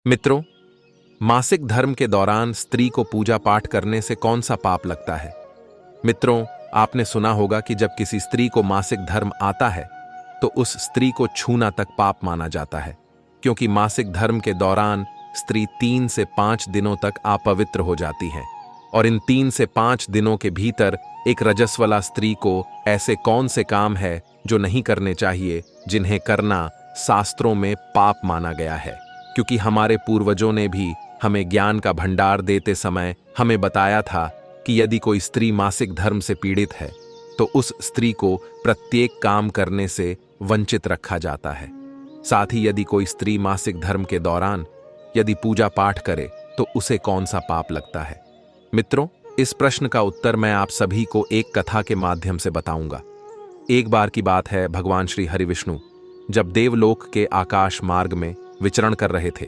मित्रों, मासिक धर्म के दौरान स्त्री को पूजा पाठ करने से कौन सा पाप लगता है? मित्रों, आपने सुना होगा कि जब किसी स्त्री को मासिक धर्म आता है तो उस स्त्री को छूना तक पाप माना जाता है, क्योंकि मासिक धर्म के दौरान स्त्री 3 से 5 दिनों तक अपवित्र हो जाती है और इन 3 से 5 दिनों के भीतर एक रजस्वला स्त्री को ऐसे कौन से काम है जो नहीं करने चाहिए, जिन्हें करना शास्त्रों में पाप माना गया है। क्योंकि हमारे पूर्वजों ने भी हमें ज्ञान का भंडार देते समय हमें बताया था कि यदि कोई स्त्री मासिक धर्म से पीड़ित है तो उस स्त्री को प्रत्येक काम करने से वंचित रखा जाता है। साथ ही यदि कोई स्त्री मासिक धर्म के दौरान यदि पूजा पाठ करे तो उसे कौन सा पाप लगता है? मित्रों, इस प्रश्न का उत्तर मैं आप सभी को एक कथा के माध्यम से बताऊंगा। एक बार की बात है, भगवान श्री हरि विष्णु जब देवलोक के आकाश मार्ग में विचरण कर रहे थे,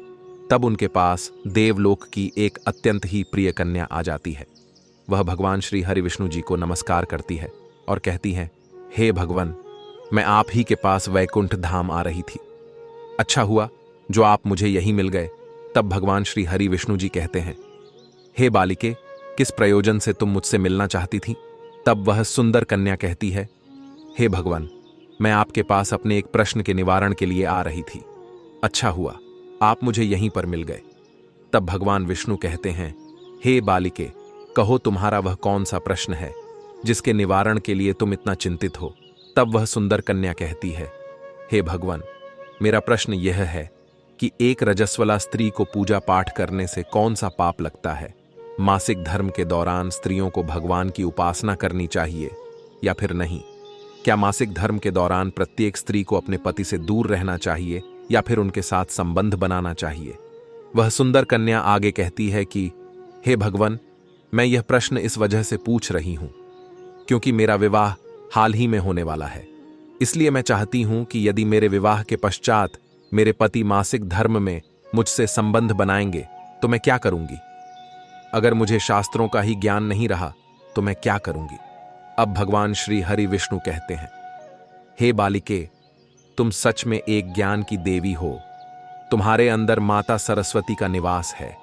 तब उनके पास देवलोक की एक अत्यंत ही प्रिय कन्या आ जाती है। वह भगवान श्री हरि विष्णु जी को नमस्कार करती है और कहती है, हे भगवान, मैं आप ही के पास वैकुंठ धाम आ रही थी। अच्छा हुआ जो आप मुझे यहीं मिल गए। तब भगवान श्री हरि विष्णु जी कहते हैं, हे बालिके, किस प्रयोजन से तुम मुझसे मिलना चाहती थी? तब वह सुंदर कन्या कहती है, हे भगवान, मैं आपके पास अपने एक प्रश्न के निवारण के लिए आ रही थी। अच्छा हुआ आप मुझे यहीं पर मिल गए। तब भगवान विष्णु कहते हैं, हे बालिके, कहो तुम्हारा वह कौन सा प्रश्न है जिसके निवारण के लिए तुम इतना चिंतित हो? तब वह सुंदर कन्या कहती है, हे भगवान, मेरा प्रश्न यह है कि एक रजस्वला स्त्री को पूजा पाठ करने से कौन सा पाप लगता है? मासिक धर्म के दौरान स्त्रियों को भगवान की उपासना करनी चाहिए या फिर नहीं? क्या मासिक धर्म के दौरान प्रत्येक स्त्री को अपने पति से दूर रहना चाहिए या फिर उनके साथ संबंध बनाना चाहिए? वह सुंदर कन्या आगे कहती है कि हे भगवान, मैं यह प्रश्न इस वजह से पूछ रही हूं क्योंकि मेरा विवाह हाल ही में होने वाला है। इसलिए मैं चाहती हूं कि यदि मेरे विवाह के पश्चात मेरे पति मासिक धर्म में मुझसे संबंध बनाएंगे तो मैं क्या करूंगी? अगर मुझे शास्त्रों का ही ज्ञान नहीं रहा तो मैं क्या करूंगी? अब भगवान श्री हरि विष्णु कहते हैं, हे बालिके, तुम सच में एक ज्ञान की देवी हो। तुम्हारे अंदर माता सरस्वती का निवास है।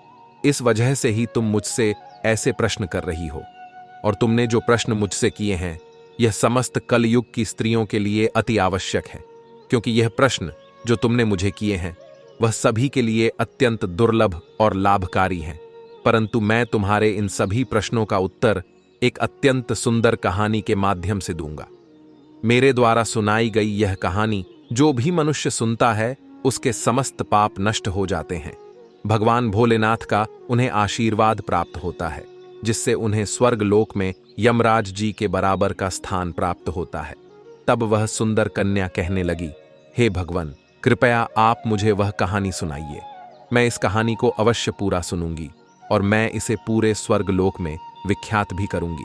इस वजह से ही तुम मुझसे ऐसे प्रश्न कर रही हो। और तुमने जो प्रश्न मुझसे किए हैं, यह समस्त कलयुग की स्त्रियों के लिए अति आवश्यक है, क्योंकि यह प्रश्न जो तुमने मुझे किए हैं वह सभी के लिए अत्यंत दुर्लभ और लाभकारी हैं। परंतु मैं तुम्हारे इन सभी प्रश्नों का उत्तर एक अत्यंत सुंदर कहानी के माध्यम से दूंगा। मेरे द्वारा सुनाई गई यह कहानी जो भी मनुष्य सुनता है उसके समस्त पाप नष्ट हो जाते हैं। भगवान भोलेनाथ का उन्हें आशीर्वाद प्राप्त होता है, जिससे उन्हें स्वर्ग लोक में यमराज जी के बराबर का स्थान प्राप्त होता है। तब वह सुंदर कन्या कहने लगी, हे भगवान, कृपया आप मुझे वह कहानी सुनाइए। मैं इस कहानी को अवश्य पूरा सुनूंगी और मैं इसे पूरे स्वर्ग लोक में विख्यात भी करूंगी।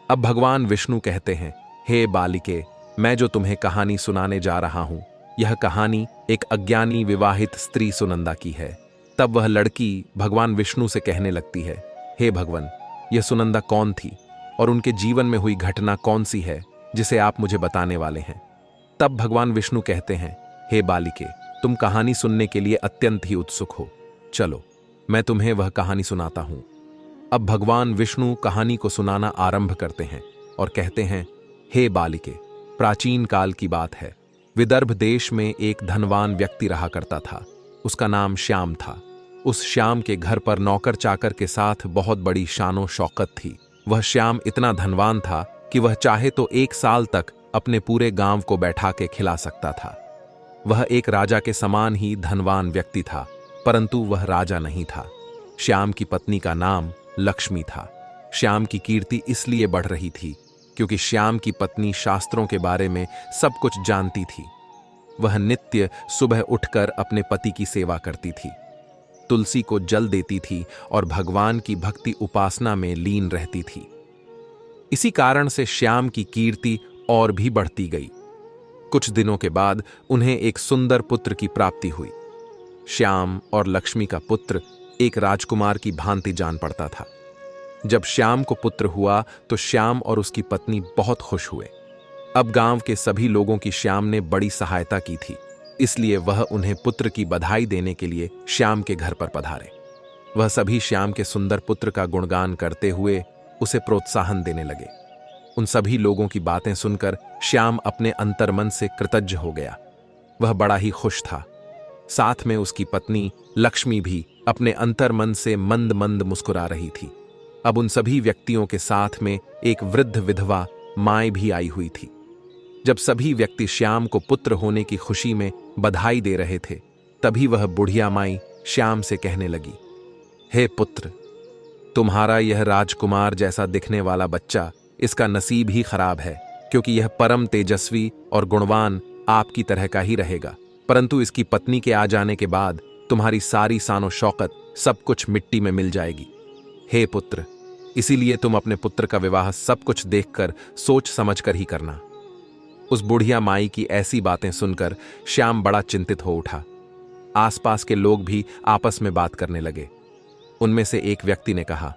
अब भगवान विष्णु कहते हैं, हे बालिके, मैं जो तुम्हें कहानी सुनाने जा रहा हूं, यह कहानी एक अज्ञानी विवाहित स्त्री सुनंदा की है। तब वह लड़की भगवान विष्णु से कहने लगती है, हे भगवान, यह सुनंदा कौन थी और उनके जीवन में हुई घटना कौन सी है जिसे आप मुझे बताने वाले हैं? तब भगवान विष्णु कहते हैं, हे बालिके, तुम कहानी सुनने के लिए अत्यंत ही उत्सुक हो। चलो, मैं तुम्हें वह कहानी सुनाता हूं। अब भगवान विष्णु कहानी को सुनाना आरंभ करते हैं और कहते हैं, हे बालिके, प्राचीन काल की बात है। विदर्भ देश में एक धनवान व्यक्ति रहा करता था। उसका नाम श्याम था। उस श्याम के घर पर नौकर चाकर के साथ बहुत बड़ी शानो शौकत थी। वह श्याम इतना धनवान था कि वह चाहे तो 1 साल तक अपने पूरे गांव को बैठा के खिला सकता था। वह एक राजा के समान ही धनवान व्यक्ति था, परंतु वह राजा नहीं था। श्याम की पत्नी का नाम लक्ष्मी था। श्याम की कीर्ति इसलिए बढ़ रही थी क्योंकि श्याम की पत्नी शास्त्रों के बारे में सब कुछ जानती थी। वह नित्य सुबह उठकर अपने पति की सेवा करती थी, तुलसी को जल देती थी और भगवान की भक्ति उपासना में लीन रहती थी। इसी कारण से श्याम की कीर्ति और भी बढ़ती गई। कुछ दिनों के बाद उन्हें एक सुंदर पुत्र की प्राप्ति हुई। श्याम और लक्ष्मी का पुत्र एक राजकुमार की भांति जान पड़ता था। जब श्याम को पुत्र हुआ तो श्याम और उसकी पत्नी बहुत खुश हुए। अब गांव के सभी लोगों की श्याम ने बड़ी सहायता की थी। इसलिए वह उन्हें पुत्र की बधाई देने के लिए श्याम के घर पर पधारे। वह सभी श्याम के सुंदर पुत्र का गुणगान करते हुए उसे प्रोत्साहन देने लगे। उन सभी लोगों की बातें सुनकर श्याम अपने अंतर्मन से कृतज्ञ हो गया। वह बड़ा ही खुश था। साथ में उसकी पत्नी लक्ष्मी भी अपने अंतर्मन से मंद मंद मुस्कुरा रही थी। अब उन सभी व्यक्तियों के साथ में एक वृद्ध विधवा माँ भी आई हुई थी। जब सभी व्यक्ति श्याम को पुत्र होने की खुशी में बधाई दे रहे थे, तभी वह बुढ़िया माई श्याम से कहने लगी, हे पुत्र, तुम्हारा यह राजकुमार जैसा दिखने वाला बच्चा, इसका नसीब ही खराब है, क्योंकि यह परम तेजस्वी और गुणवान आपकी तरह का ही रहेगा, परंतु इसकी पत्नी के आ जाने के बाद तुम्हारी सारी शानो शौकत सब कुछ मिट्टी में मिल जाएगी। हे पुत्र, इसीलिए तुम अपने पुत्र का विवाह सब कुछ देखकर सोच समझकर ही करना। उस बुढ़िया माई की ऐसी बातें सुनकर श्याम बड़ा चिंतित हो उठा। आसपास के लोग भी आपस में बात करने लगे। उनमें से एक व्यक्ति ने कहा,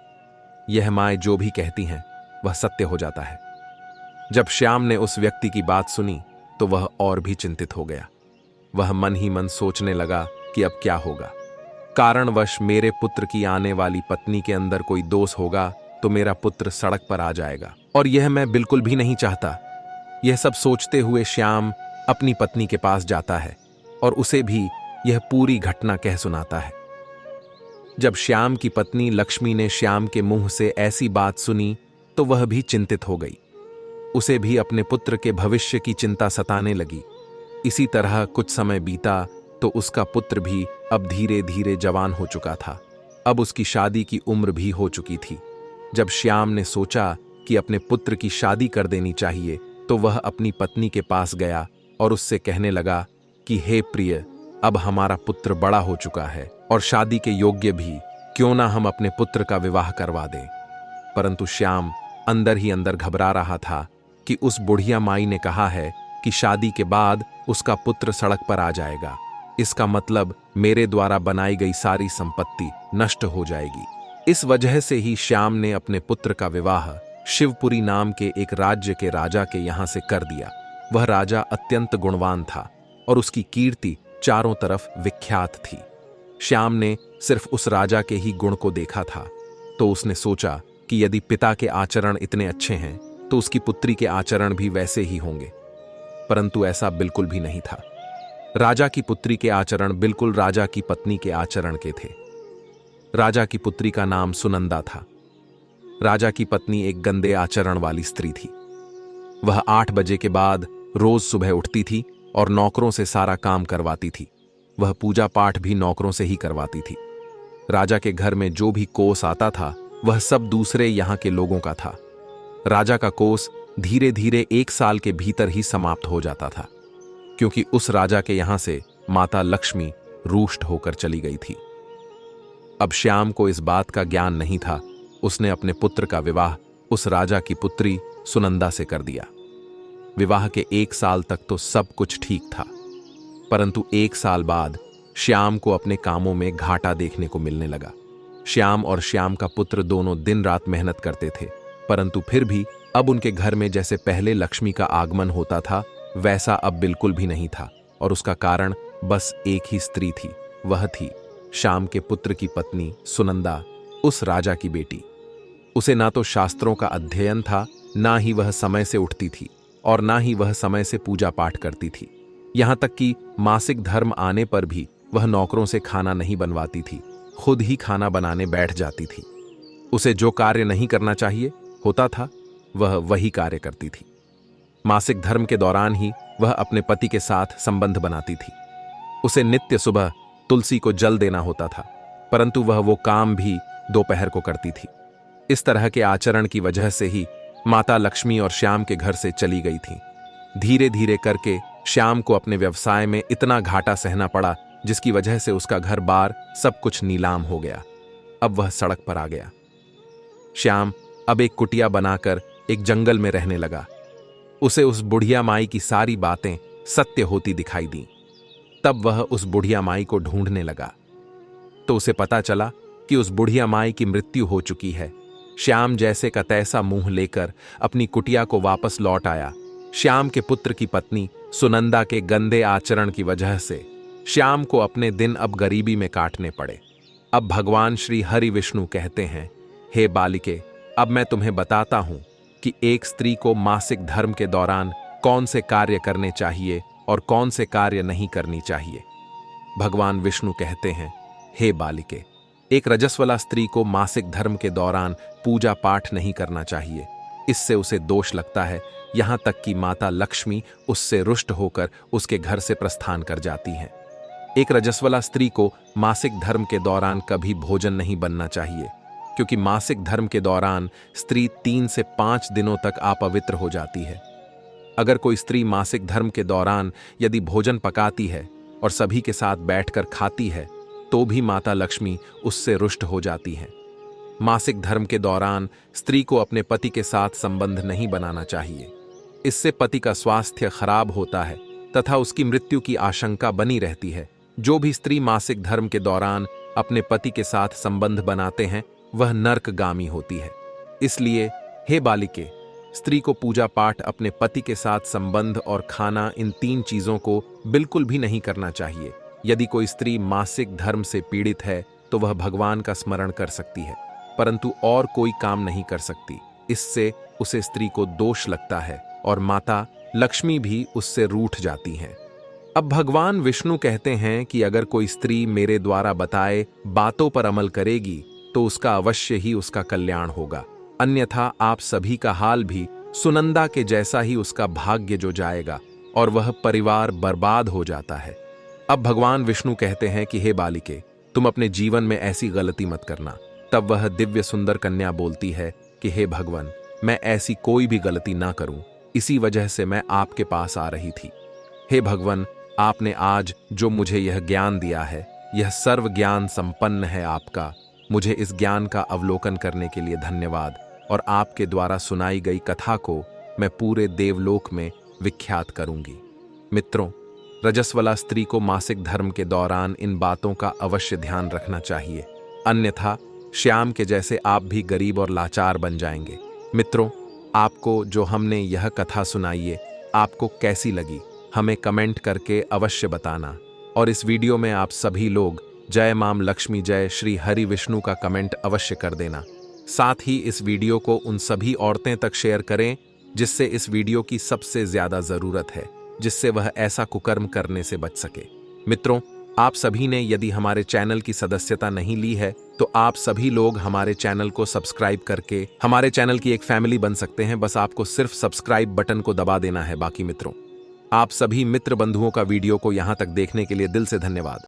यह माएँ जो भी कहती हैं वह सत्य हो जाता है। जब श्याम ने उस व्यक्ति की बात सुनी तो वह और भी चिंतित हो गया। वह मन ही मन सोचने लगा कि अब क्या होगा। कारणवश मेरे पुत्र की आने वाली पत्नी के अंदर कोई दोष होगा तो मेरा पुत्र सड़क पर आ जाएगा, और यह मैं बिल्कुल भी नहीं चाहता। यह सब सोचते हुए श्याम अपनी पत्नी के पास जाता है और उसे भी यह पूरी घटना कह सुनाता है। जब श्याम की पत्नी लक्ष्मी ने श्याम के मुंह से ऐसी बात सुनी तो वह भी चिंतित हो गई। उसे भी अपने पुत्र के भविष्य की चिंता सताने लगी। इसी तरह कुछ समय बीता तो उसका पुत्र भी अब धीरे धीरे जवान हो चुका था। अब उसकी शादी की उम्र भी हो चुकी थी। जब श्याम ने सोचा कि अपने पुत्र की शादी कर देनी चाहिए तो वह अपनी पत्नी के पास गया और उससे कहने लगा कि हे प्रिय, अब हमारा पुत्र बड़ा हो चुका है और शादी के योग्य भी, क्यों ना हम अपने पुत्र का विवाह करवा दें। परंतु श्याम अंदर ही अंदर घबरा रहा था कि उस बुढ़िया माई ने कहा है कि शादी के बाद उसका पुत्र सड़क पर आ जाएगा। इसका मतलब मेरे द्वारा बनाई गई सारी संपत्ति नष्ट हो जाएगी। इस वजह से ही श्याम ने अपने पुत्र का विवाह शिवपुरी नाम के एक राज्य के राजा के यहां से कर दिया। वह राजा अत्यंत गुणवान था और उसकी कीर्ति चारों तरफ विख्यात थी। श्याम ने सिर्फ उस राजा के ही गुण को देखा था, तो उसने सोचा कि यदि पिता के आचरण इतने अच्छे हैं तो उसकी पुत्री के आचरण भी वैसे ही होंगे। परंतु ऐसा बिल्कुल भी नहीं था। राजा की पुत्री के आचरण बिल्कुल राजा की पत्नी के आचरण के थे। राजा की पुत्री का नाम सुनंदा था। राजा की पत्नी एक गंदे आचरण वाली स्त्री थी। वह 8 बजे के बाद रोज सुबह उठती थी और नौकरों से सारा काम करवाती थी। वह पूजा पाठ भी नौकरों से ही करवाती थी। राजा के घर में जो भी कोष आता था वह सब दूसरे यहाँ के लोगों का था। राजा का कोष धीरे धीरे 1 साल के भीतर ही समाप्त हो जाता था, क्योंकि उस राजा के यहां से माता लक्ष्मी रुष्ट होकर चली गई थी। अब श्याम को इस बात का ज्ञान नहीं था। उसने अपने पुत्र का विवाह उस राजा की पुत्री सुनंदा से कर दिया। विवाह के 1 साल तक तो सब कुछ ठीक था, परंतु 1 साल बाद श्याम को अपने कामों में घाटा देखने को मिलने लगा। श्याम और श्याम का पुत्र दोनों दिन रात मेहनत करते थे, परंतु फिर भी अब उनके घर में जैसे पहले लक्ष्मी का आगमन होता था वैसा अब बिल्कुल भी नहीं था। और उसका कारण बस एक ही स्त्री थी। वह थी श्याम के पुत्र की पत्नी सुनंदा, उस राजा की बेटी। उसे ना तो शास्त्रों का अध्ययन था, ना ही वह समय से उठती थी और ना ही वह समय से पूजा पाठ करती थी। यहां तक कि मासिक धर्म आने पर भी वह नौकरों से खाना नहीं बनवाती थी, खुद ही खाना बनाने बैठ जाती थी। उसे जो कार्य नहीं करना चाहिए होता था वह वही कार्य करती थी। मासिक धर्म के दौरान ही वह अपने पति के साथ संबंध बनाती थी। उसे नित्य सुबह तुलसी को जल देना होता था, परंतु वह वो काम भी दोपहर को करती थी। इस तरह के आचरण की वजह से ही माता लक्ष्मी और श्याम के घर से चली गई थी। धीरे धीरे करके श्याम को अपने व्यवसाय में इतना घाटा सहना पड़ा, जिसकी वजह से उसका घर बार सब कुछ नीलाम हो गया। अब वह सड़क पर आ गया। श्याम अब एक कुटिया बनाकर एक जंगल में रहने लगा। उसे उस बुढ़िया माई की सारी बातें सत्य होती दिखाई दी। तब वह उस बुढ़िया माई को ढूंढने लगा, तो उसे पता चला कि उस बुढ़िया माई की मृत्यु हो चुकी है। श्याम जैसे का तैसा मुंह लेकर अपनी कुटिया को वापस लौट आया। श्याम के पुत्र की पत्नी सुनंदा के गंदे आचरण की वजह से श्याम को अपने दिन अब गरीबी में काटने पड़े। अब भगवान श्री हरि विष्णु कहते हैं, हे बालिके, अब मैं तुम्हें बताता हूं कि एक स्त्री को मासिक धर्म के दौरान कौन से कार्य करने चाहिए और कौन से कार्य नहीं करनी चाहिए। भगवान विष्णु कहते हैं, हे बालिके, एक रजस्वला स्त्री को मासिक धर्म के दौरान पूजा पाठ नहीं करना चाहिए। इससे उसे दोष लगता है, यहां तक कि माता लक्ष्मी उससे रुष्ट होकर उसके घर से प्रस्थान कर जाती हैं। एक रजस्वला स्त्री को मासिक धर्म के दौरान कभी भोजन नहीं बनना चाहिए, क्योंकि मासिक धर्म के दौरान स्त्री 3 से 5 दिनों तक अपवित्र हो जाती है। अगर कोई स्त्री मासिक धर्म के दौरान यदि भोजन पकाती है और सभी के साथ बैठकर खाती है तो भी माता लक्ष्मी उससे रुष्ट हो जाती हैं। मासिक धर्म के दौरान स्त्री को अपने पति के साथ संबंध नहीं बनाना चाहिए। इससे पति का स्वास्थ्य खराब होता है तथा उसकी मृत्यु की आशंका बनी रहती है। जो भी स्त्री मासिक धर्म के दौरान अपने पति के साथ संबंध बनाते हैं वह नरकगामी होती है। इसलिए हे बालिके, स्त्री को पूजा पाठ, अपने पति के साथ संबंध और खाना, इन 3 चीजों को बिल्कुल भी नहीं करना चाहिए। यदि कोई स्त्री मासिक धर्म से पीड़ित है तो वह भगवान का स्मरण कर सकती है, परंतु और कोई काम नहीं कर सकती। इससे उसे स्त्री को दोष लगता है और माता लक्ष्मी भी उससे रूठ जाती हैं। अब भगवान विष्णु कहते हैं कि अगर कोई स्त्री मेरे द्वारा बताए बातों पर अमल करेगी तो उसका अवश्य ही उसका कल्याण होगा, अन्यथा आप सभी का हाल भी सुनंदा के जैसा ही उसका भाग्य जो जाएगा और वह परिवार बर्बाद हो जाता है। अब भगवान विष्णु कहते हैं कि हे बालिके, तुम अपने जीवन में ऐसी गलती मत करना। तब वह दिव्य सुंदर कन्या बोलती है कि हे भगवान, मैं ऐसी कोई भी गलती ना करूं, इसी वजह से मैं आपके पास आ रही थी। हे भगवान, आपने आज जो मुझे यह ज्ञान दिया है यह सर्व ज्ञान संपन्न है आपका। मुझे इस ज्ञान का अवलोकन करने के लिए धन्यवाद, और आपके द्वारा सुनाई गई कथा को मैं पूरे देवलोक में विख्यात करूंगी। मित्रों, रजस्वला स्त्री को मासिक धर्म के दौरान इन बातों का अवश्य ध्यान रखना चाहिए, अन्यथा श्याम के जैसे आप भी गरीब और लाचार बन जाएंगे। मित्रों, आपको जो हमने यह कथा सुनाई है आपको कैसी लगी हमें कमेंट करके अवश्य बताना, और इस वीडियो में आप सभी लोग जय माम लक्ष्मी जय श्री हरि विष्णु का कमेंट अवश्य कर देना। साथ ही इस वीडियो को उन सभी औरतें तक शेयर करें जिससे इस वीडियो की सबसे ज्यादा जरूरत है, जिससे वह ऐसा कुकर्म करने से बच सके। मित्रों, आप सभी ने यदि हमारे चैनल की सदस्यता नहीं ली है तो आप सभी लोग हमारे चैनल को सब्सक्राइब करके हमारे चैनल की एक फैमिली बन सकते हैं। बस आपको सिर्फ सब्सक्राइब बटन को दबा देना है। बाकी मित्रों, आप सभी मित्र बंधुओं का वीडियो को यहां तक देखने के लिए दिल से धन्यवाद।